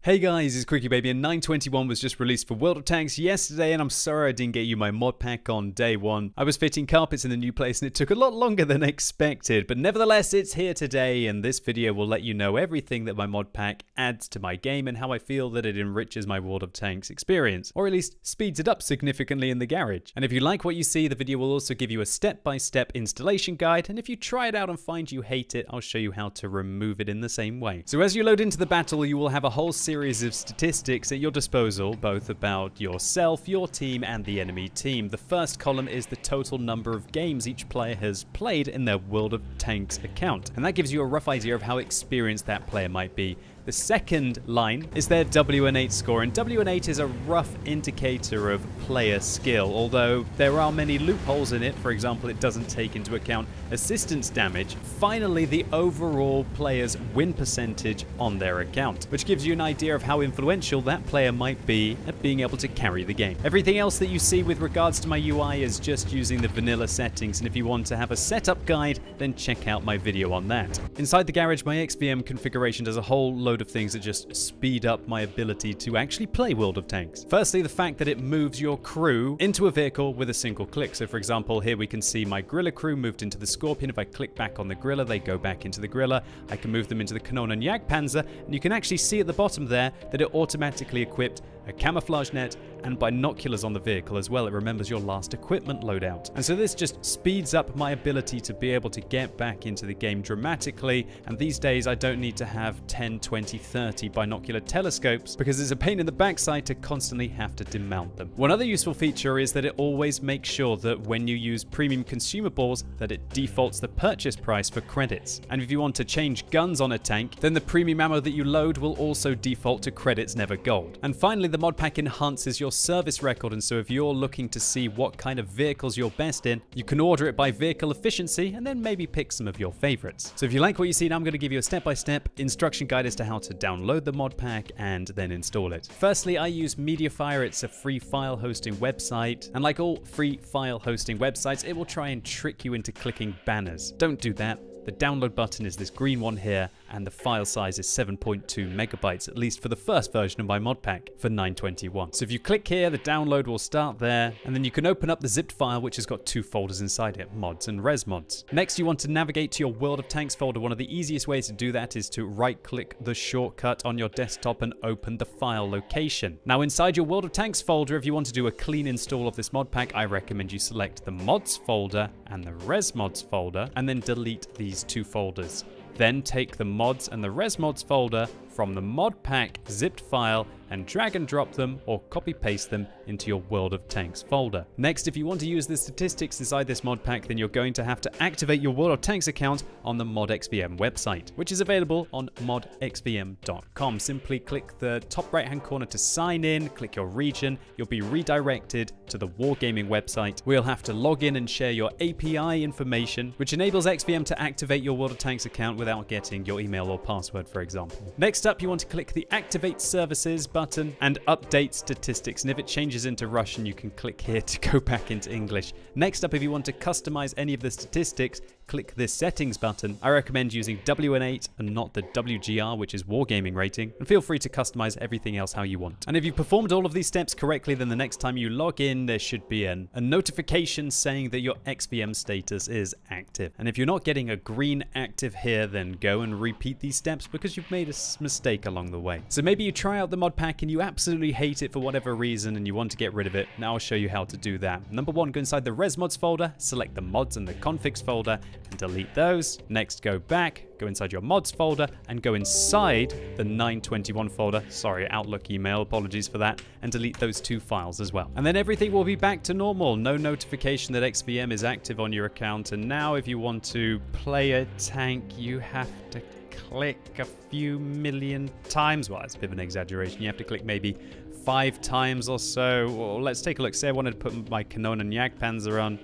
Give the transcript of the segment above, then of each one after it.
Hey guys, it's QuickyBaby, and 921 was just released for World of Tanks yesterday, and I'm sorry I didn't get you my mod pack on day one. I was fitting carpets in the new place and it took a lot longer than expected, but nevertheless it's here today, and this video will let you know everything that my mod pack adds to my game and how I feel that it enriches my World of Tanks experience, or at least speeds it up significantly in the garage. And if you like what you see, the video will also give you a step-by-step installation guide, and if you try it out and find you hate it, I'll show you how to remove it in the same way. So as you load into the battle, you will have a whole series of statistics at your disposal, both about yourself, your team, and the enemy team. The first column is the total number of games each player has played in their World of Tanks account, and that gives you a rough idea of how experienced that player might be. The second line is their WN8 score, and WN8 is a rough indicator of player skill, although there are many loopholes in it. For example, it doesn't take into account assistance damage. Finally, the overall player's win percentage on their account, which gives you an idea of how influential that player might be at being able to carry the game. Everything else that you see with regards to my UI is just using the vanilla settings, and if you want to have a setup guide, then check out my video on that. Inside the garage, my XVM configuration does a whole load of things that just speed up my ability to actually play World of Tanks. Firstly, the fact that it moves your crew into a vehicle with a single click. So for example, here we can see my Griller crew moved into the Scorpion. If I click back on the Griller, they go back into the Griller. I can move them into the Cannon and Jagdpanzer, and you can actually see at the bottom there that it automatically equipped a camouflage net and binoculars on the vehicle as well. It remembers your last equipment loadout. And so this just speeds up my ability to be able to get back into the game dramatically. And these days I don't need to have 10, 20, 30 binocular telescopes because it's a pain in the backside to constantly have to demount them. One other useful feature is that it always makes sure that when you use premium consumables that it defaults the purchase price for credits. And if you want to change guns on a tank, then the premium ammo that you load will also default to credits, never gold. And finally, the mod pack enhances your service record, and so if you're looking to see what kind of vehicles you're best in, you can order it by vehicle efficiency and then maybe pick some of your favorites. So if you like what you see, now I'm going to give you a step-by-step instruction guide as to how to download the mod pack and then install it. Firstly, I use Mediafire. It's a free file hosting website, and like all free file hosting websites, it will try and trick you into clicking banners. Don't do that. The download button is this green one here, and the file size is 7.2 megabytes, at least for the first version of my mod pack for 921. So if you click here, the download will start there, and then you can open up the zipped file, which has got two folders inside it, mods and res mods. Next, you want to navigate to your World of Tanks folder. One of the easiest ways to do that is to right-click the shortcut on your desktop and open the file location. Now inside your World of Tanks folder, if you want to do a clean install of this mod pack, I recommend you select the mods folder and the res mods folder, and then delete these two folders. Then take the mods and the res mods folder from the mod pack zipped file and drag and drop them or copy paste them into your World of Tanks folder. Next, if you want to use the statistics inside this mod pack, then you're going to have to activate your World of Tanks account on the Mod XVM website, which is available on modxvm.com. Simply click the top right hand corner to sign in, click your region, you'll be redirected to the Wargaming website. We'll have to log in and share your API information, which enables XVM to activate your World of Tanks account without getting your email or password, for example. Next up, you want to click the Activate Services button and update statistics, and if it changes into Russian, you can click here to go back into English. Next up, if you want to customize any of the statistics, click this settings button. I recommend using WN8 and not the WGR, which is Wargaming rating, and feel free to customize everything else how you want. And if you performed all of these steps correctly, then the next time you log in, there should be a notification saying that your XVM status is active. And if you're not getting a green active here, then go and repeat these steps because you've made a mistake along the way. So maybe you try out the mod pack and you absolutely hate it for whatever reason and you want to get rid of it. Now I'll show you how to do that. Number one, go inside the res mods folder, select the mods and the configs folder and delete those. Next, go back, go inside your mods folder and go inside the 921 folder. Sorry, Outlook email, apologies for that, and delete those two files as well. And then everything will be back to normal. No notification that XVM is active on your account. And now if you want to play a tank, you have to click a few million times. Well, that's a bit of an exaggeration. You have to click maybe 5 times or so. Or let's take a look. Say I wanted to put my Cannon and Jagdpanzer on.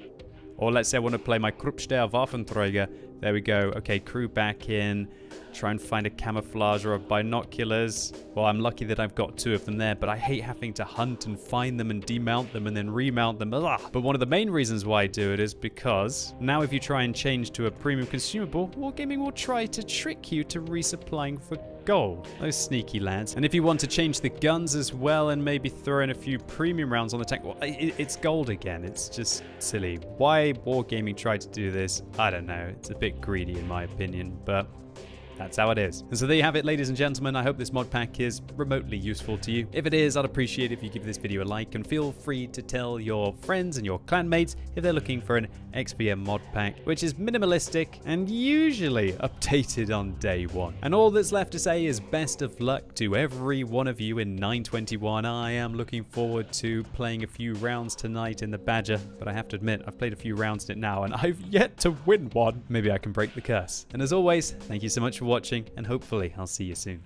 Or let's say I want to play my Kruppstair Waffenträger, There we go. Okay, crew back in. Try and find a camouflage or a binoculars. Well, I'm lucky that I've got 2 of them there, but I hate having to hunt and find them and demount them and then remount them. Ugh. But one of the main reasons why I do it is because now if you try and change to a premium consumable, Wargaming will try to trick you to resupplying for gold. Those sneaky lads. And if you want to change the guns as well and maybe throw in a few premium rounds on the tank, well, it's gold again. It's just silly. Why Wargaming tried to do this, I don't know. It's a bit greedy in my opinion, but that's how it is. And so there you have it, ladies and gentlemen. I hope this mod pack is remotely useful to you. If it is, I'd appreciate if you give this video a like, and feel free to tell your friends and your clanmates if they're looking for an XVM mod pack, which is minimalistic and usually updated on day 1. And all that's left to say is best of luck to every one of you in 921. I am looking forward to playing a few rounds tonight in the Badger, but I have to admit, I've played a few rounds in it now and I've yet to win one. Maybe I can break the curse. And as always, thank you so much for watching, and hopefully I'll see you soon.